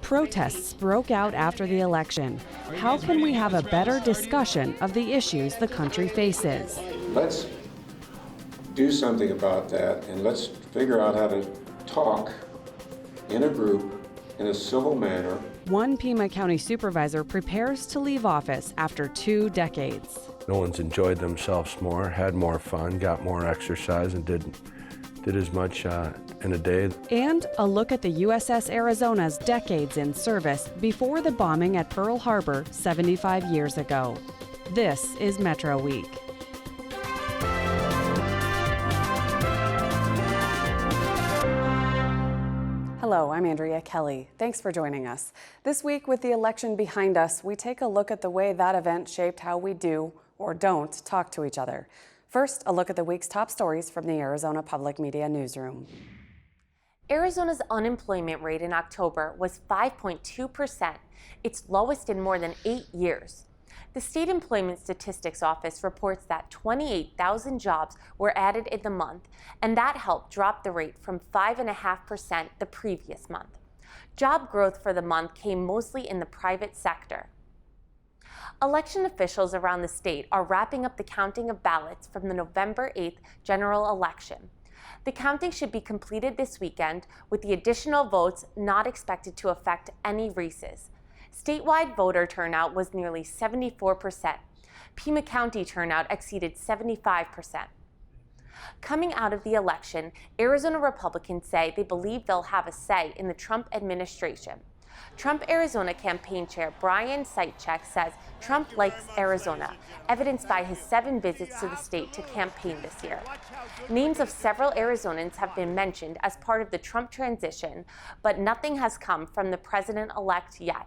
Protests broke out after the election. How can we have a better discussion of the issues the country faces? Let's do something about that, and let's figure out how to talk in a group in a civil manner. One Pima County supervisor prepares to leave office after 2 decades. No one's enjoyed themselves more, had more fun, got more exercise, and did as much in a day. And a look at the USS Arizona's decades in service before the bombing at Pearl Harbor 75 years ago. This is Metro Week. Hello, I'm Andrea Kelly. Thanks for joining us. This week, with the election behind us, we take a look at the way that event shaped how we do or don't talk to each other. First, a look at the week's top stories from the Arizona Public Media Newsroom. Arizona's unemployment rate in October was 5.2%, its lowest in more than 8 years. The State Employment Statistics Office reports that 28,000 jobs were added in the month, and that helped drop the rate from 5.5% the previous month. Job growth for the month came mostly in the private sector. Election officials around the state are wrapping up the counting of ballots from the November 8th general election. The counting should be completed this weekend, with the additional votes not expected to affect any races. Statewide voter turnout was nearly 74%. Pima County turnout exceeded 75%. Coming out of the election, Arizona Republicans say they believe they'll have a say in the Trump administration. Trump Arizona campaign chair Brian Sitechek says Trump likes Arizona, evidenced by his 7 visits to the state to campaign this year. Names of several Arizonans have been mentioned as part of the Trump transition, but nothing has come from the president-elect yet.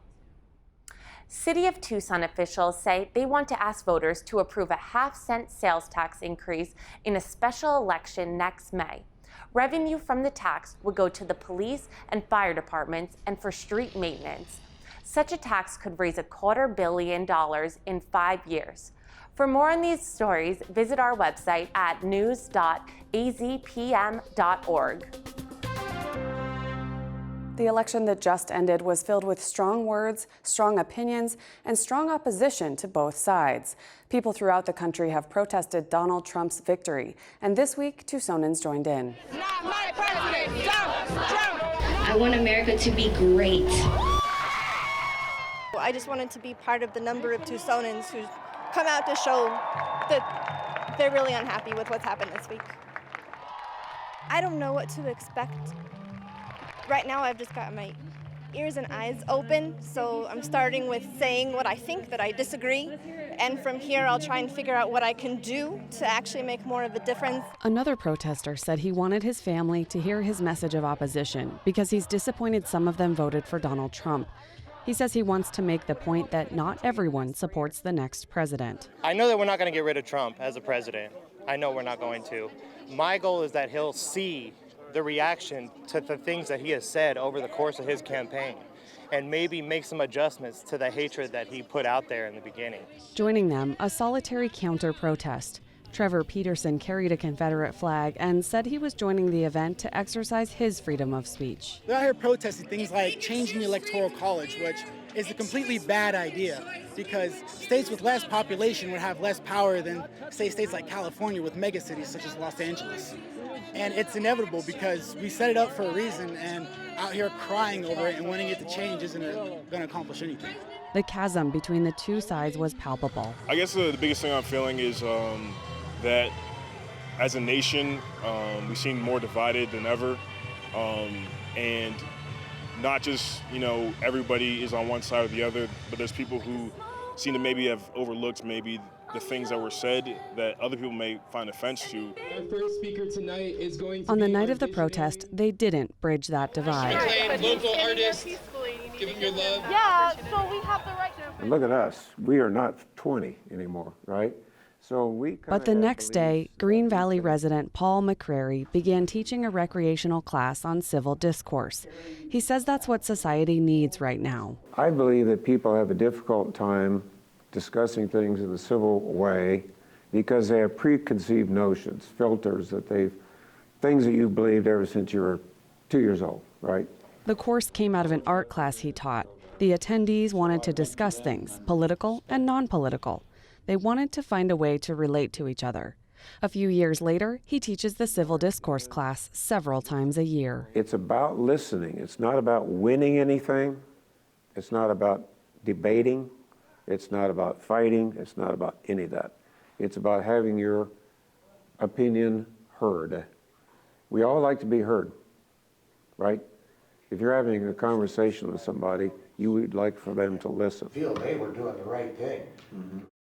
City of Tucson officials say they want to ask voters to approve a half-cent sales tax increase in a special election next May. Revenue from the tax would go to the police and fire departments and for street maintenance. Such a tax could raise $250 million in 5 years. For more on these stories, visit our website at news.azpm.org. The election that just ended was filled with strong words, strong opinions, and strong opposition to both sides. People throughout the country have protested Donald Trump's victory, and this week, Tucsonans joined in. Not my president, Trump! I want America to be great. I just wanted to be part of the number of Tucsonans who come out to show that they're really unhappy with what's happened this week. I don't know what to expect. Right now, I've just got my ears and eyes open, so I'm starting with saying what I think, that I disagree, and from here I'll try and figure out what I can do to actually make more of a difference. Another protester said he wanted his family to hear his message of opposition because he's disappointed some of them voted for Donald Trump. He says he wants to make the point that not everyone supports the next president. I know that we're not going to get rid of Trump as a president. I know we're not going to. My goal is that he'll see the reaction to the things that he has said over the course of his campaign and maybe make some adjustments to the hatred that he put out there in the beginning. Joining them, a solitary counter-protest. Trevor Peterson carried a Confederate flag and said he was joining the event to exercise his freedom of speech. They're out here protesting things like changing the Electoral College, which is a completely bad idea because states with less population would have less power than, say, states like California with megacities such as Los Angeles. And it's inevitable because we set it up for a reason, and out here crying over it and wanting it to change isn't going to accomplish anything. The chasm between the two sides was palpable. I guess the biggest thing I'm feeling is that as a nation, we seem more divided than ever. And not just, everybody is on one side or the other, but there's people who seem to maybe have overlooked maybe the things that were said that other people may find offense to. Our first speaker tonight is going to On the night of the protest, they didn't bridge that divide. Acclaimed local artists, give them your love. Yeah, so we have the right to... And look at us. We are not 20 anymore, right? But the next day, Green Valley resident Paul McCrary began teaching a recreational class on civil discourse. He says that's what society needs right now. I believe that people have a difficult time discussing things in the civil way because they have preconceived notions, filters things that you've believed ever since you were 2 years old, right? The course came out of an art class he taught. The attendees wanted to discuss things, political and non-political. They wanted to find a way to relate to each other. A few years later, he teaches the civil discourse class several times a year. It's about listening. It's not about winning anything. It's not about debating. It's not about fighting. It's not about any of that. It's about having your opinion heard. We all like to be heard, right? If you're having a conversation with somebody, you would like for them to listen. Feel they were doing the right thing.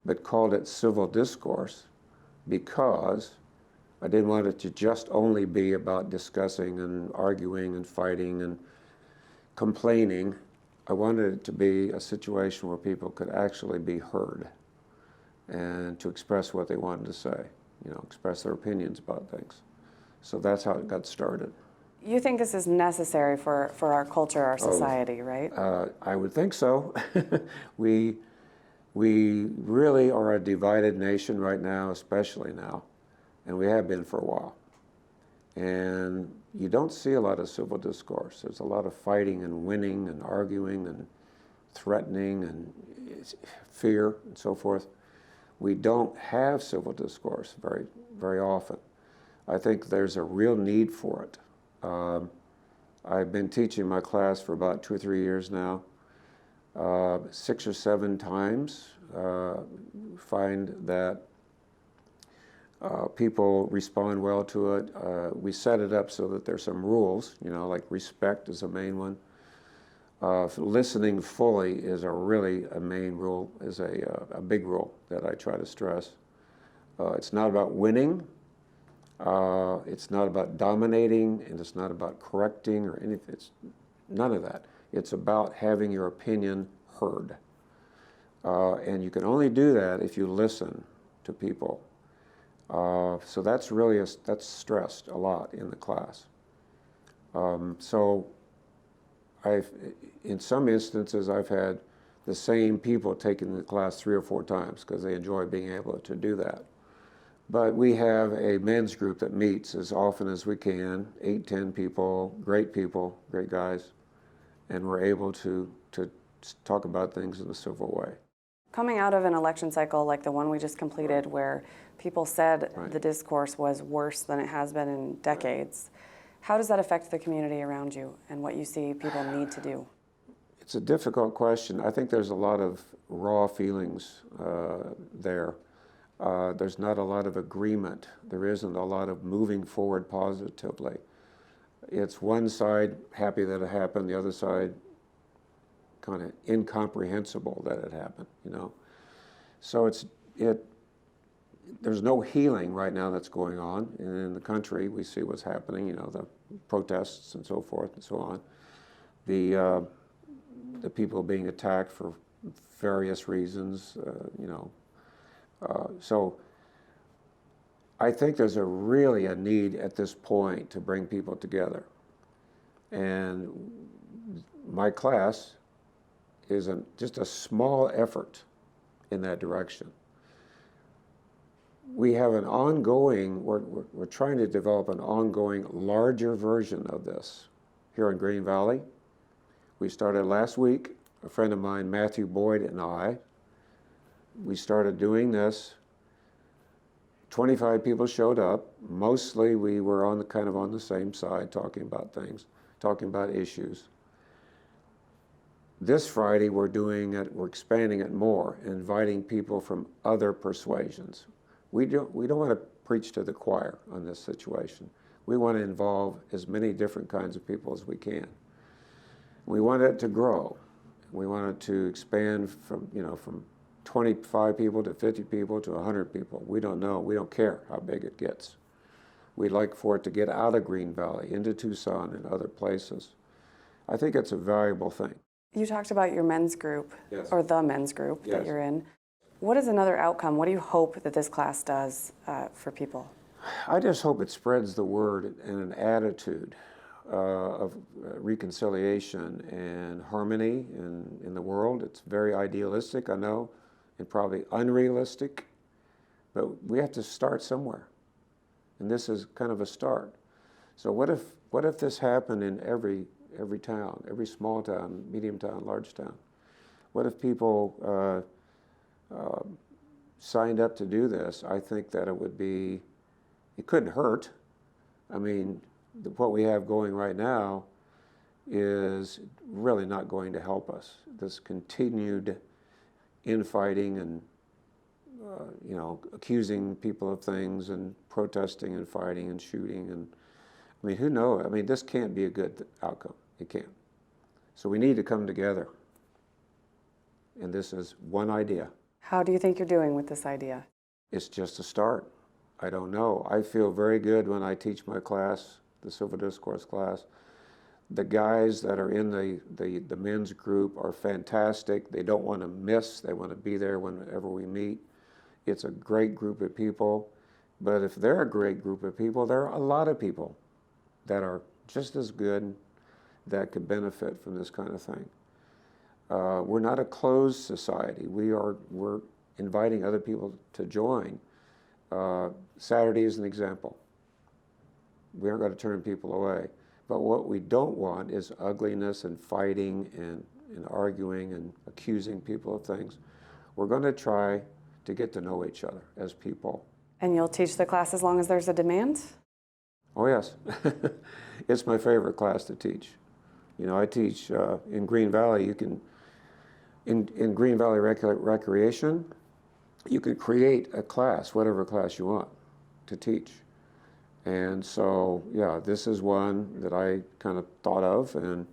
But called it civil discourse because I didn't want it to just only be about discussing and arguing and fighting and complaining. I wanted it to be a situation where people could actually be heard and to express what they wanted to say, express their opinions about things. So that's how it got started. You think this is necessary for our culture, our society, right? I would think so. We really are a divided nation right now, especially now, and we have been for a while. And you don't see a lot of civil discourse. There's a lot of fighting and winning and arguing and threatening and fear and so forth. We don't have civil discourse very, very often. I think there's a real need for it. I've been teaching my class for about 2 or 3 years now. 6 or 7 times find that people respond well to it. We set it up so that there's some rules, like respect is a main one. Listening fully is a main rule, is a big rule that I try to stress. It's not about winning. It's not about dominating, and it's not about correcting or anything. It's none of that. It's about having your opinion heard. And you can only do that if you listen to people. So that's that's stressed a lot in the class. So in some instances, I've had the same people taking the class 3 or 4 times because they enjoy being able to do that. But we have a men's group that meets as often as we can, 8, 10 people, great guys, and we're able to talk about things in a civil way. Coming out of an election cycle like the one we just completed where people said the discourse was worse than it has been in decades, how does that affect the community around you and what you see people need to do? It's a difficult question. I think there's a lot of raw feelings there. There's not a lot of agreement. There isn't a lot of moving forward positively. It's one side happy that it happened, the other side kind of incomprehensible that it happened, So there's no healing right now that's going on. And in the country, we see what's happening, the protests and so forth and so on. The people being attacked for various reasons, So I think there's really a need at this point to bring people together. And my class is just a small effort in that direction. We have an ongoing, we're trying to develop an ongoing larger version of this here in Green Valley. We started last week, a friend of mine, Matthew Boyd, and I. We started doing this. 25 people showed up. Mostly we were on the same side, talking about things, talking about issues. This Friday we're expanding it more, inviting people from other persuasions. We don't want to preach to the choir on this situation. We want to involve as many different kinds of people as we can. We want it to grow. We want it to expand from 25 people to 50 people to 100 people. We don't know. We don't care how big it gets. We'd like for it to get out of Green Valley, into Tucson and other places. I think it's a valuable thing. You talked about your men's group, or the men's group that you're in. What is another outcome? What do you hope that this class does for people? I just hope it spreads the word and an attitude of reconciliation and harmony in the world. It's very idealistic, I know, and probably unrealistic, but we have to start somewhere. And this is kind of a start. So what if this happened in every town, every small town, medium town, large town? What if people signed up to do this? I think that it couldn't hurt. I mean, what we have going right now is really not going to help us. This continued infighting and accusing people of things and protesting and fighting and shooting, and I mean, who knows? I mean, this can't be a good outcome. It can't. So we need to come together. And this is one idea. How do you think you're doing with this idea? It's just a start. I don't know. I feel very good when I teach my class, the Civil Discourse class. The guys that are in the men's group are fantastic. They don't want to miss. They want to be there whenever we meet. It's a great group of people. But if they're a great group of people, there are a lot of people that are just as good that could benefit from this kind of thing. We're not a closed society. We're inviting other people to join. Saturday is an example. We aren't going to turn people away. But what we don't want is ugliness and fighting and arguing and accusing people of things. We're going to try to get to know each other as people. And you'll teach the class as long as there's a demand? Oh, yes. It's my favorite class to teach. You know, I teach in Green Valley. You can, in Green Valley Recreation, you can create a class, whatever class you want, to teach. And so, yeah, this is one that I kind of thought of, and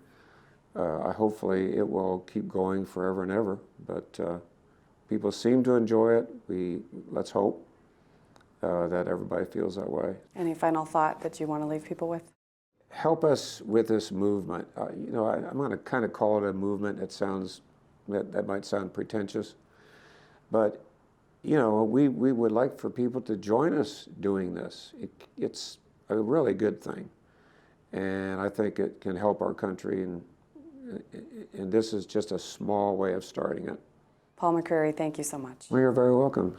hopefully it will keep going forever and ever. But people seem to enjoy it. Let's hope that everybody feels that way. Any final thought that you want to leave people with? Help us with this movement. I'm going to kind of call it a movement. That might sound pretentious, but we would like for people to join us doing this. It's a really good thing, and I think it can help our country, and this is just a small way of starting it. Paul McCreary, thank you so much. Well, you're very welcome.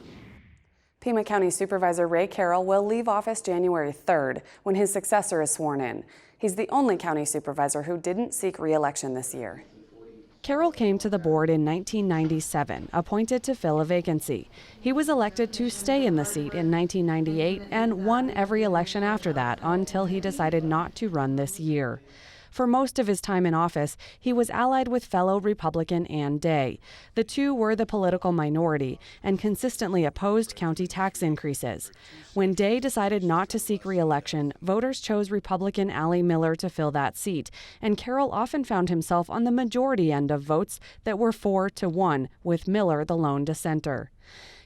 Pima County Supervisor Ray Carroll will leave office January 3rd when his successor is sworn in. He's the only county supervisor who didn't seek re-election this year. Carroll came to the board in 1997, appointed to fill a vacancy. He was elected to stay in the seat in 1998 and won every election after that until he decided not to run this year. For most of his time in office, he was allied with fellow Republican Ann Day. The two were the political minority and consistently opposed county tax increases. When Day decided not to seek re-election, voters chose Republican Allie Miller to fill that seat, and Carroll often found himself on the majority end of votes that were 4-1, with Miller the lone dissenter.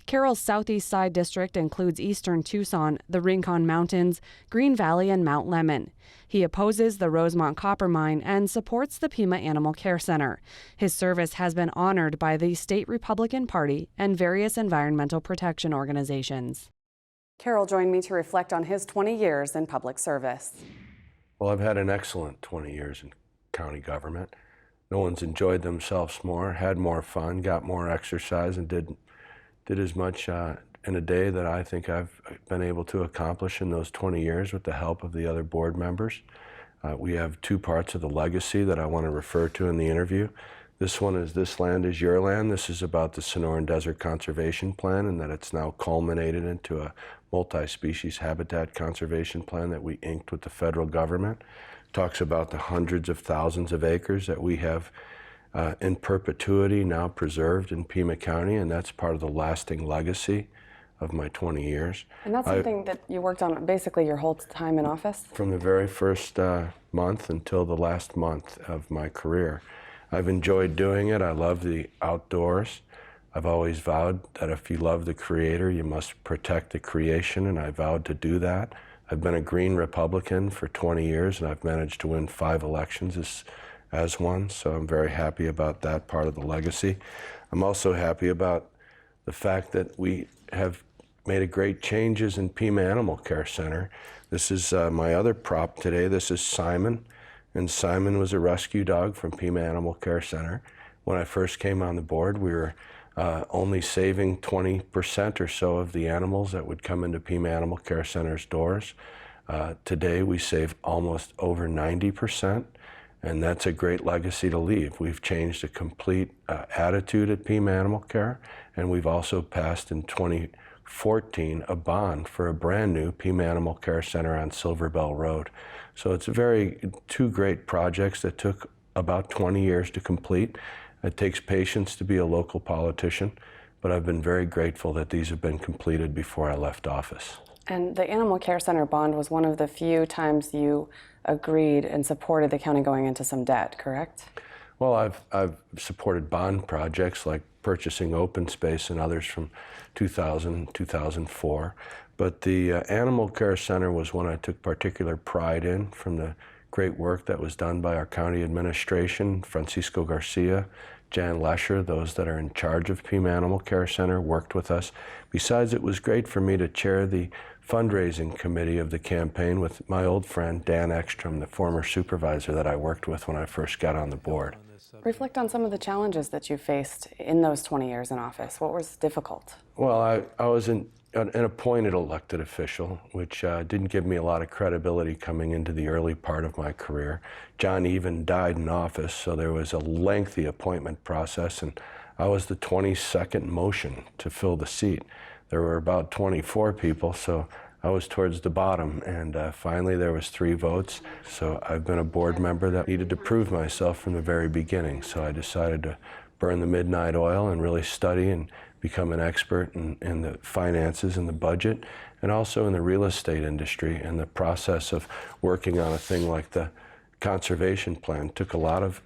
Carroll's southeast side district includes eastern Tucson, the Rincon Mountains, Green Valley, and Mount Lemmon. He opposes the Rosemont copper mine and supports the Pima Animal Care Center. His service has been honored by the state Republican Party and various environmental protection organizations. Carroll joined me to reflect on his 20 years in public service. Well, I've had an excellent 20 years in county government. No one's enjoyed themselves more, had more fun, got more exercise, and did as much in a day that I think I've been able to accomplish in those 20 years with the help of the other board members. We have two parts of the legacy that I want to refer to in the interview. This one is This Land is Your Land. This is about the Sonoran Desert Conservation Plan, and that it's now culminated into a multi-species habitat conservation plan that we inked with the federal government. Talks about the hundreds of thousands of acres that we have in perpetuity now preserved in Pima County, and that's part of the lasting legacy of my 20 years. And that's something that you worked on basically your whole time in office? From the very first month until the last month of my career. I've enjoyed doing it. I love the outdoors. I've always vowed that if you love the Creator, you must protect the creation, and I vowed to do that. I've been a Green Republican for 20 years, and I've managed to win 5 elections as one, so I'm very happy about that part of the legacy. I'm also happy about the fact that we have made great changes in Pima Animal Care Center. This is my other prop today. This is Simon, and Simon was a rescue dog from Pima Animal Care Center. When I first came on the board, we were only saving 20% or so of the animals that would come into Pima Animal Care Center's doors. Today we save almost over 90%. And that's a great legacy to leave. We've changed a complete attitude at Pima Animal Care, and we've also passed in 2014 a bond for a brand new Pima Animal Care Center on Silver Bell Road. So it's two great projects that took about 20 years to complete. It takes patience to be a local politician, but I've been very grateful that these have been completed before I left office. And the Animal Care Center bond was one of the few times you agreed and supported the county going into some debt, correct? Well, I've supported bond projects like purchasing open space and others from 2000, 2004. But the Animal Care Center was one I took particular pride in, from the great work that was done by our county administration, Francisco Garcia, Jan Lesher, those that are in charge of Pima Animal Care Center, worked with us. Besides, it was great for me to chair the fundraising committee of the campaign with my old friend Dan Ekstrom, the former supervisor that I worked with when I first got on the board. Reflect on some of the challenges that you faced in those 20 years in office. What was difficult? Well, I was an appointed elected official, which didn't give me a lot of credibility coming into the early part of my career. John Even died in office, so there was a lengthy appointment process, and I was the 22nd motion to fill the seat. There were about 24 people, so I was towards the bottom, and finally there was 3 votes. So I've been a board member that needed to prove myself from the very beginning, so I decided to burn the midnight oil and really study and become an expert in the finances and the budget, and also in the real estate industry. And the process of working on a thing like the conservation plan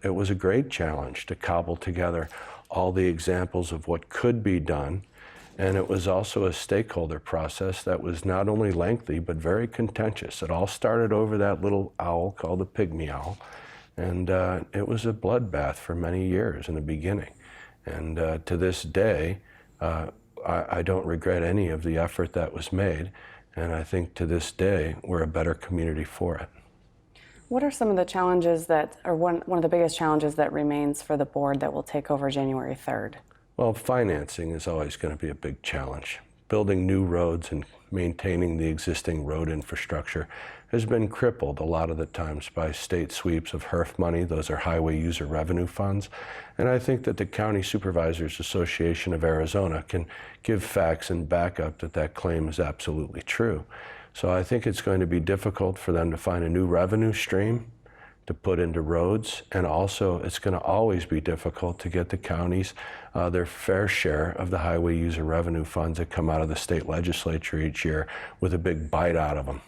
it was a great challenge to cobble together all the examples of what could be done. And it was also a stakeholder process that was not only lengthy, but very contentious. It all started over that little owl called the pygmy owl. And it was a bloodbath for many years in the beginning. And to this day, I don't regret any of the effort that was made. And I think to this day, we're a better community for it. What are some of the challenges one of the biggest challenges that remains for the board that will take over January 3rd? Well, financing is always going to be a big challenge. Building new roads and maintaining the existing road infrastructure has been crippled a lot of the times by state sweeps of HERF money. Those are highway user revenue funds. And I think that the County Supervisors Association of Arizona can give facts and backup that claim is absolutely true. So I think it's going to be difficult for them to find a new revenue stream to put into roads, and also it's going to always be difficult to get the counties their fair share of the highway user revenue funds that come out of the state legislature each year with a big bite out of them.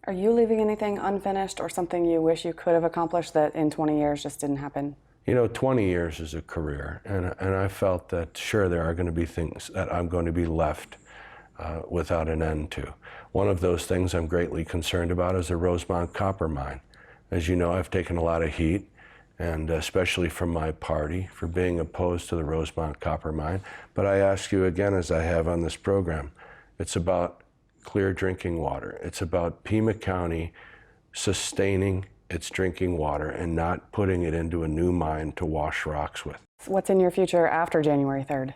Are you leaving anything unfinished or something you wish you could have accomplished that in 20 years just didn't happen? You know, 20 years is a career, and I felt that, sure, there are going to be things that I'm going to be left without an end to. One of those things I'm greatly concerned about is the Rosemont copper mine. As you know, I've taken a lot of heat, and especially from my party, for being opposed to the Rosemont copper mine. But I ask you again, as I have on this program, it's about clear drinking water. It's about Pima County sustaining its drinking water and not putting it into a new mine to wash rocks with. What's in your future after January 3rd?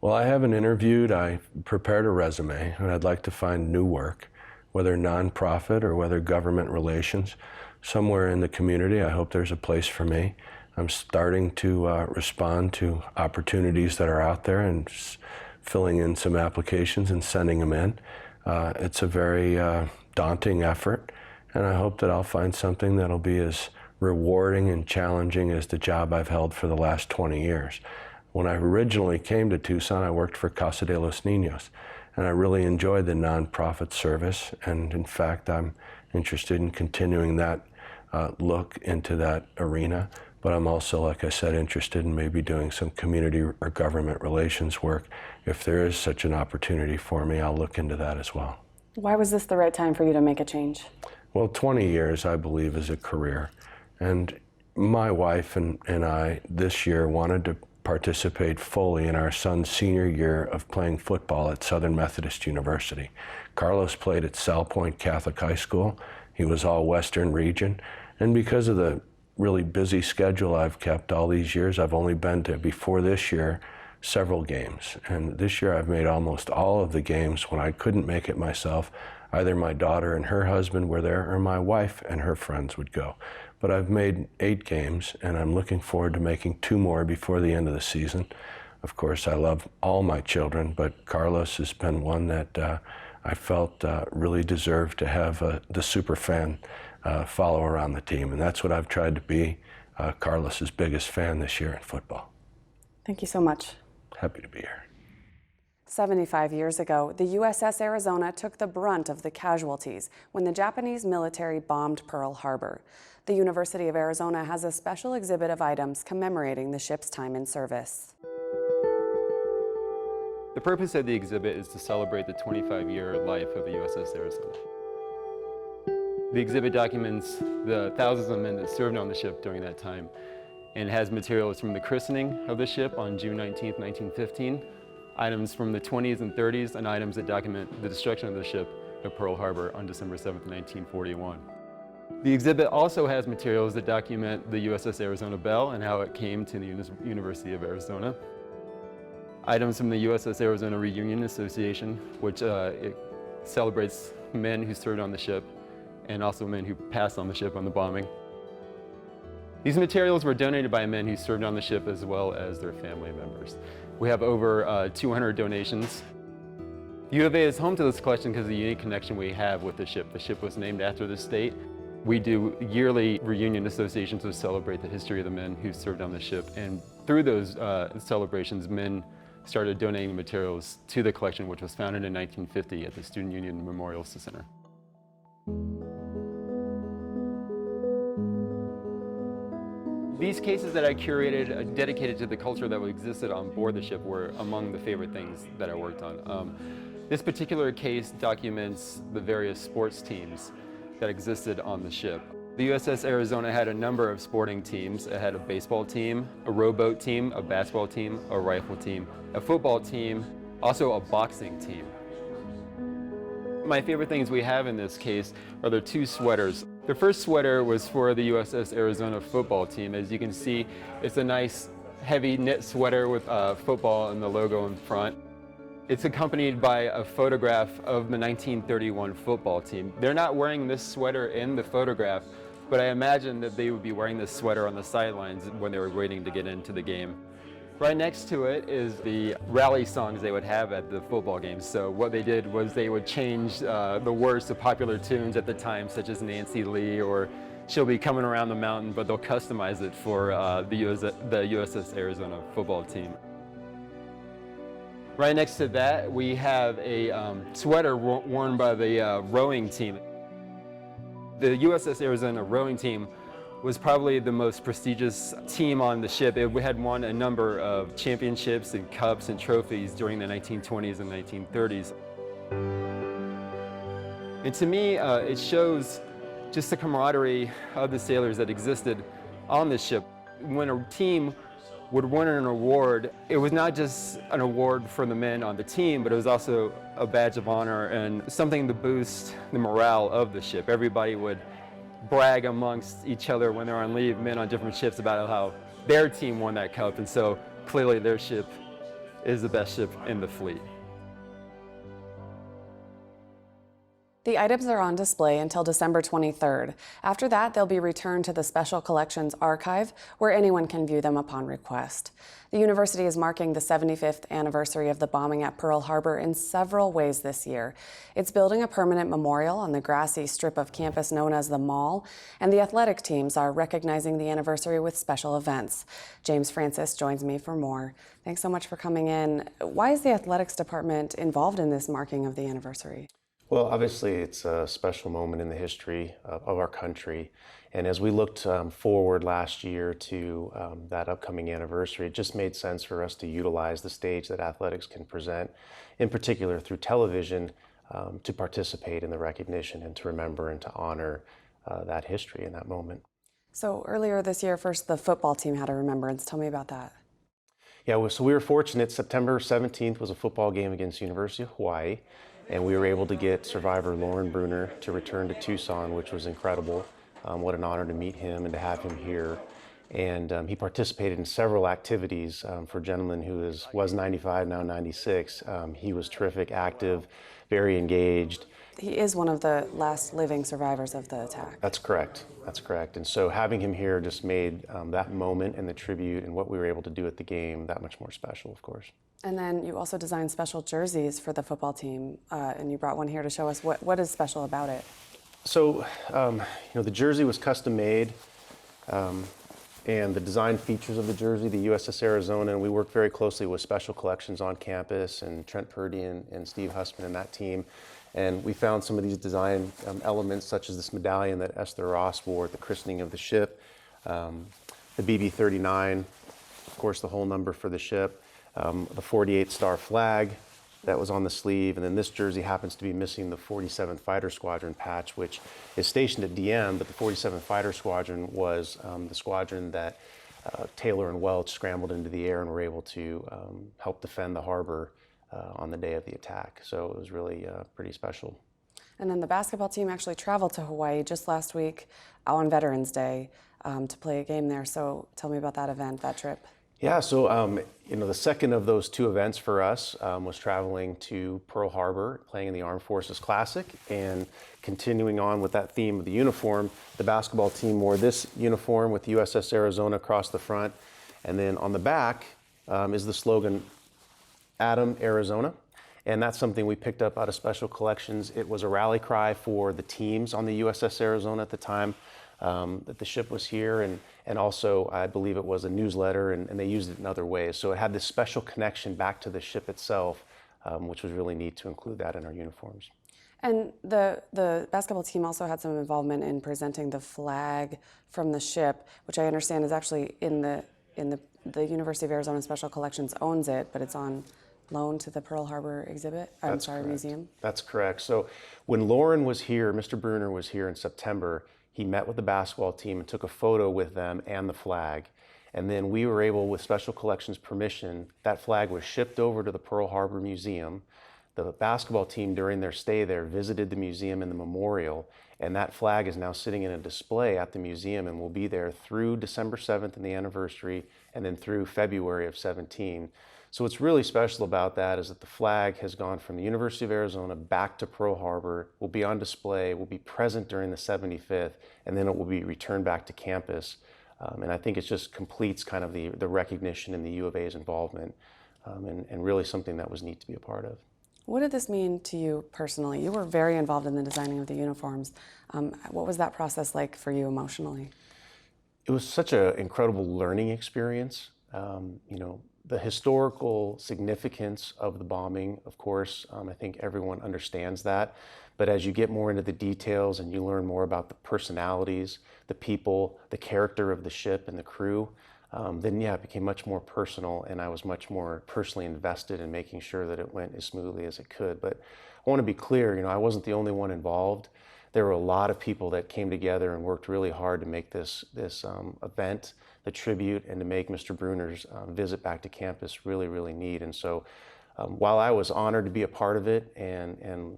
Well, I haven't interviewed. I prepared a resume, and I'd like to find new work, whether nonprofit or whether government relations. Somewhere in the community, I hope there's a place for me. I'm starting to respond to opportunities that are out there and filling in some applications and sending them in. It's a very daunting effort, and I hope that I'll find something that'll be as rewarding and challenging as the job I've held for the last 20 years. When I originally came to Tucson, I worked for Casa de los Niños, and I really enjoyed the nonprofit service, and in fact, I'm interested in continuing that look into that arena. But I'm also, like I said, interested in maybe doing some community or government relations work. If there is such an opportunity for me, I'll look into that as well. Why was this the right time for you to make a change? Well, 20 years, I believe, is a career. And my wife and I this year wanted to participate fully in our son's senior year of playing football at Southern Methodist University. Carlos played at Sal Point Catholic High School. He was all Western region. And because of the really busy schedule I've kept all these years, I've only been to, before this year, several games. And this year I've made almost all of the games when I couldn't make it myself. Either my daughter and her husband were there, or my wife and her friends would go. but I've made 8 games, and I'm looking forward to making 2 more before the end of the season. Of course, I love all my children, but Carlos has been one that I felt really deserved to have the super fan follow around the team, and that's what I've tried to be, Carlos's biggest fan this year in football. Thank you so much. Happy to be here. 75 years ago, the USS Arizona took the brunt of the casualties when the Japanese military bombed Pearl Harbor. The University of Arizona has a special exhibit of items commemorating the ship's time in service. The purpose of the exhibit is to celebrate the 25-year life of the USS Arizona. The exhibit documents the thousands of men that served on the ship during that time, and has materials from the christening of the ship on June 19, 1915, items from the 20s and 30s, and items that document the destruction of the ship at Pearl Harbor on December 7, 1941. The exhibit also has materials that document the USS Arizona Belle and how it came to the University of Arizona. Items from the USS Arizona Reunion Association, which it celebrates men who served on the ship and also men who passed on the ship on the bombing. These materials were donated by men who served on the ship as well as their family members. We have over 200 donations. U of A is home to this collection because of the unique connection we have with the ship. The ship was named after the state. We do yearly reunion associations to celebrate the history of the men who served on the ship. And through those celebrations, men started donating materials to the collection, which was founded in 1950 at the Student Union Memorial Center. These cases that I curated, dedicated to the culture that existed on board the ship, were among the favorite things that I worked on. This particular case documents the various sports teams that existed on the ship. The USS Arizona had a number of sporting teams. It had a baseball team, a rowboat team, a basketball team, a rifle team, a football team, also a boxing team. My favorite things we have in this case are the 2 sweaters. The first sweater was for the USS Arizona football team. As you can see, it's a nice heavy knit sweater with football and the logo in front. It's accompanied by a photograph of the 1931 football team. They're not wearing this sweater in the photograph, but I imagine that they would be wearing this sweater on the sidelines when they were waiting to get into the game. Right next to it is the rally songs they would have at the football games. So what they did was they would change the words to popular tunes at the time, such as Nancy Lee or She'll Be Coming Around the Mountain, but they'll customize it for the USS Arizona football team. Right next to that, we have a sweater worn by the rowing team. The USS Arizona rowing team was probably the most prestigious team on the ship. It had won a number of championships and cups and trophies during the 1920s and 1930s. And to me, it shows just the camaraderie of the sailors that existed on the ship. When a team would win an award, it was not just an award for the men on the team, but it was also a badge of honor and something to boost the morale of the ship. Everybody would brag amongst each other when they're on leave, men on different ships, about how their team won that cup, and so clearly their ship is the best ship in the fleet. The items are on display until December 23rd. After that, they'll be returned to the Special Collections Archive, where anyone can view them upon request. The university is marking the 75th anniversary of the bombing at Pearl Harbor in several ways this year. It's building a permanent memorial on the grassy strip of campus known as the Mall, and the athletic teams are recognizing the anniversary with special events. James Francis joins me for more. Thanks so much for coming in. Why is the athletics department involved in this marking of the anniversary? Well, obviously, it's a special moment in the history of our country. And as we looked forward last year to that upcoming anniversary, it just made sense for us to utilize the stage that athletics can present, in particular through television, to participate in the recognition and to remember and to honor that history in that moment. So earlier this year, first the football team had a remembrance. Tell me about that. Yeah, so we were fortunate. September 17th was a football game against University of Hawaii. And we were able to get survivor Lauren Bruner to return to Tucson, which was incredible. What an honor to meet him and to have him here. And he participated in several activities. For a gentleman who was 95, now 96, he was terrific, active, very engaged. he is one of the last living survivors of the attack. That's correct. That's correct. And so having him here just made that moment and the tribute and what we were able to do at the game that much more special, of course. And then you also designed special jerseys for the football team, and you brought one here to show us what is special about it. So, the jersey was custom made, and the design features of the jersey, the USS Arizona, and we worked very closely with Special Collections on campus and Trent Purdy and Steve Hussman and that team. And we found some of these design elements, such as this medallion that Esther Ross wore at the christening of the ship, the BB-39, of course, the whole number for the ship, the 48-star flag that was on the sleeve, and then this jersey happens to be missing the 47th Fighter Squadron patch, which is stationed at DM, but the 47th Fighter Squadron was the squadron that Taylor and Welch scrambled into the air and were able to help defend the harbor on the day of the attack. So it was really pretty special. And then the basketball team actually traveled to Hawaii just last week on Veterans Day to play a game there. So tell me about that event, that trip. Yeah, so the second of those two events for us was traveling to Pearl Harbor, playing in the Armed Forces Classic, and continuing on with that theme of the uniform. The basketball team wore this uniform with USS Arizona across the front, and then on the back is the slogan, Adam, Arizona. And that's something we picked up out of Special Collections. It was a rally cry for the teams on the USS Arizona at the time that the ship was here, and also I believe it was a newsletter, and they used it in other ways. So it had this special connection back to the ship itself, which was really neat to include that in our uniforms. And the basketball team also had some involvement in presenting the flag from the ship, which I understand is actually in the University of Arizona Special Collections owns it, but it's on loan to the Pearl Harbor exhibit. Museum. That's correct. So when Lauren was here, Mr. Bruner was here in September, he met with the basketball team and took a photo with them and the flag. And then we were able, with Special Collections permission, that flag was shipped over to the Pearl Harbor Museum. The basketball team, during their stay there, visited the museum and the memorial, and that flag is now sitting in a display at the museum and will be there through December 7th and the anniversary, and then through February of 17. So what's really special about that is that the flag has gone from the University of Arizona back to Pearl Harbor, will be on display, will be present during the 75th, and then it will be returned back to campus. And I think it just completes kind of the recognition in the U of A's involvement, and really something that was neat to be a part of. What did this mean to you personally? You were very involved in the designing of the uniforms. What was that process like for you emotionally? It was such an incredible learning experience. The historical significance of the bombing, of course, I think everyone understands that. But as you get more into the details and you learn more about the personalities, the people, the character of the ship and the crew, then yeah, it became much more personal, and I was much more personally invested in making sure that it went as smoothly as it could. But I want to be clear, I wasn't the only one involved. There were a lot of people that came together and worked really hard to make this event, the tribute, and to make Mr. Bruner's visit back to campus really, really neat. And so while I was honored to be a part of it and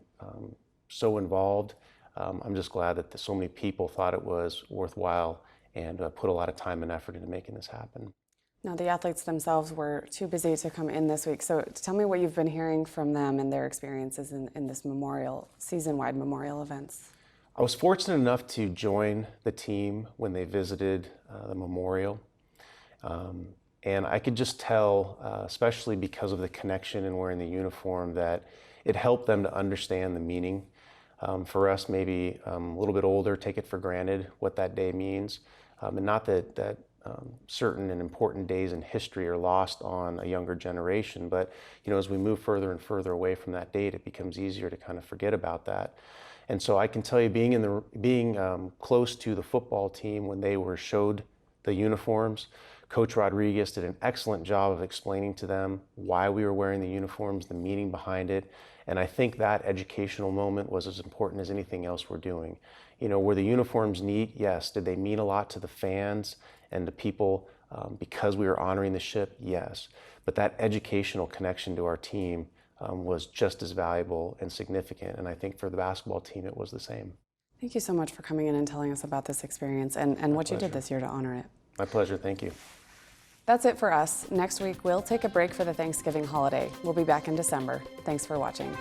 so involved, I'm just glad that so many people thought it was worthwhile and put a lot of time and effort into making this happen. Now, the athletes themselves were too busy to come in this week, so tell me what you've been hearing from them and their experiences in this season-wide memorial events. I was fortunate enough to join the team when they visited the memorial, and I could just tell, especially because of the connection and wearing the uniform, that it helped them to understand the meaning. For us, maybe a little bit older, take it for granted what that day means. And not that certain and important days in history are lost on a younger generation, but as we move further and further away from that date, it becomes easier to kind of forget about that. And so I can tell you, being close to the football team when they were showed the uniforms, Coach Rodriguez did an excellent job of explaining to them why we were wearing the uniforms, the meaning behind it. And I think that educational moment was as important as anything else we're doing. Were the uniforms neat? Yes. Did they mean a lot to the fans and the people because we were honoring the ship? Yes. But that educational connection to our team was just as valuable and significant. And I think for the basketball team, it was the same. Thank you so much for coming in and telling us about this experience and what you did this year to honor it. My pleasure. Thank you. That's it for us. Next week, we'll take a break for the Thanksgiving holiday. We'll be back in December. Thanks for watching.